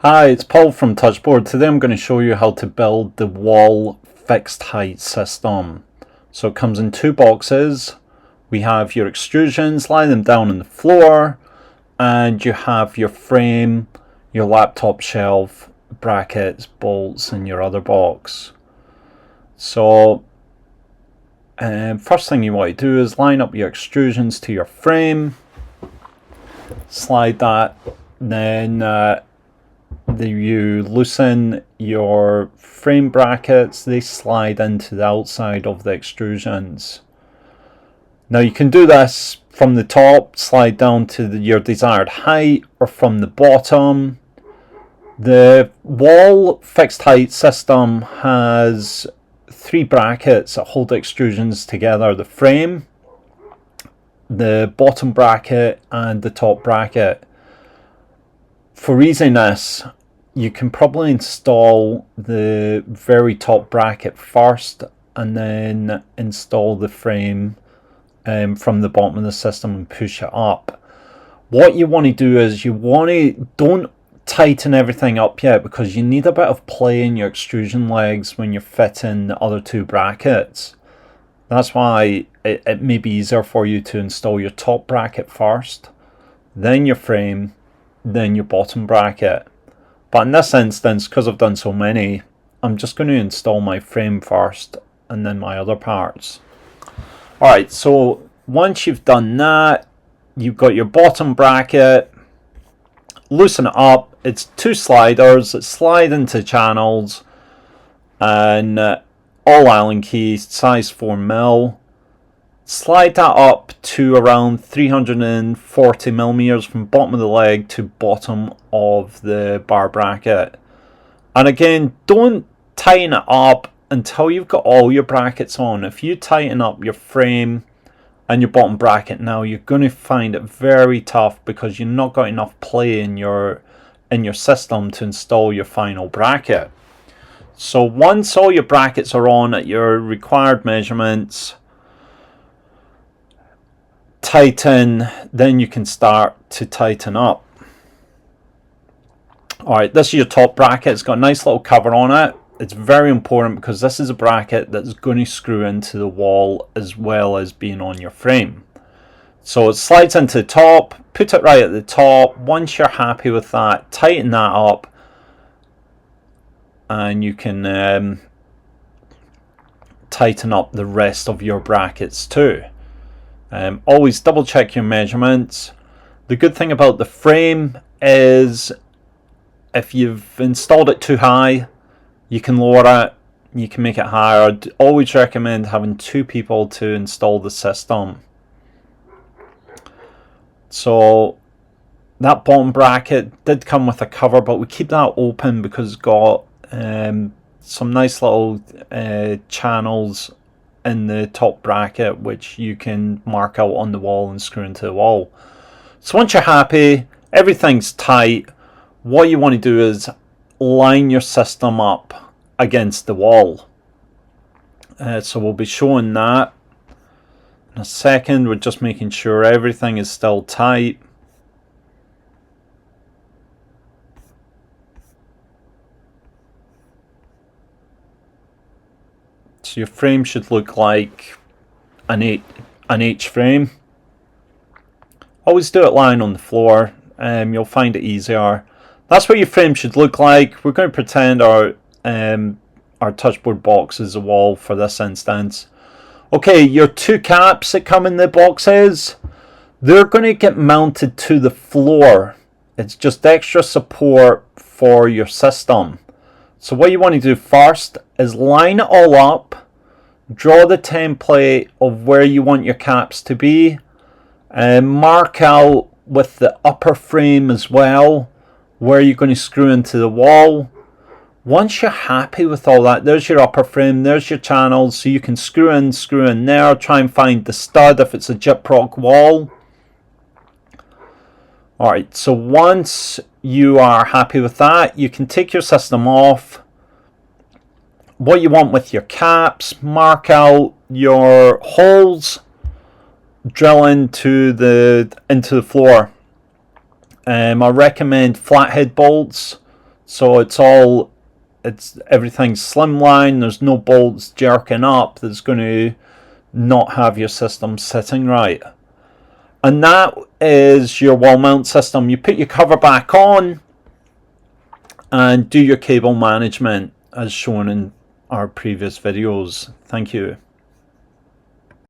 Hi, it's Paul from Touchboard. Today I'm going to show you how to build the wall fixed height system. So it comes in two boxes. We have your extrusions, lie them down on the floor, and you have your frame, your laptop shelf, brackets, bolts, and your other box. So first thing you want to do is line up your extrusions to your frame, slide that, then you loosen your frame brackets, they slide into the outside of the extrusions. Now you can do this from the top, slide down to your desired height, or from the bottom. The wall fixed height system has three brackets that hold the extrusions together: the frame, the bottom bracket, and the top bracket. For easiness, you can probably install the very top bracket first and then install the frame from the bottom of the system and push it up. What you want to do is don't tighten everything up yet, because you need a bit of play in your extrusion legs when you're fitting the other two brackets. That's why it may be easier for you to install your top bracket first, then your frame, then your bottom bracket. But in this instance, because I've done so many, I'm just going to install my frame first and then my other parts. Alright, so once you've done that, you've got your bottom bracket. Loosen it up. It's two sliders that slide into channels, and all Allen keys, size 4mm. Slide that up to around 340 millimeters from bottom of the leg to bottom of the bar bracket. And again, don't tighten it up until you've got all your brackets on. If you tighten up your frame and your bottom bracket now, you're going to find it very tough, because you've not got enough play in your system to install your final bracket. So once all your brackets are on at your required measurements, tighten, then you can start to tighten up. Alright, this is your top bracket. It's got a nice little cover on it. It's very important because this is a bracket that's going to screw into the wall as well as being on your frame. So it slides into the top, put it right at the top. Once you're happy with that, tighten that up, and you can tighten up the rest of your brackets too. Always double check your measurements. The good thing about the frame is if you've installed it too high, you can lower it, you can make it higher. I'd always recommend having two people to install the system. So that bottom bracket did come with a cover, but we keep that open because it's got some nice little channels in the top bracket which you can mark out on the wall and screw into the wall. So once you're happy, everything's tight, what you want to do is line your system up against the wall. So we'll be showing that in a second. We're just making sure everything is still tight. So your frame should look like an H frame. Always do it lying on the floor, you'll find it easier. That's what your frame should look like. We're going to pretend our touchboard box is a wall for this instance. Okay, your two caps that come in the boxes, they're going to get mounted to the floor. It's just extra support for your system. So what you want to do first is line it all up, draw the template of where you want your caps to be, and mark out with the upper frame as well where you're going to screw into the wall. Once you're happy with all that, there's your upper frame, there's your channels, so you can screw in there, try and find the stud if it's a gyprock wall. Alright, so once you are happy with that, you can take your system off. What you want with your caps, mark out your holes, drill into the floor. I recommend flathead bolts, So it's everything's slimline, there's no bolts jerking up that's going to not have your system sitting right. And that is your wall mount system. You put your cover back on and do your cable management as shown in our previous videos. Thank you.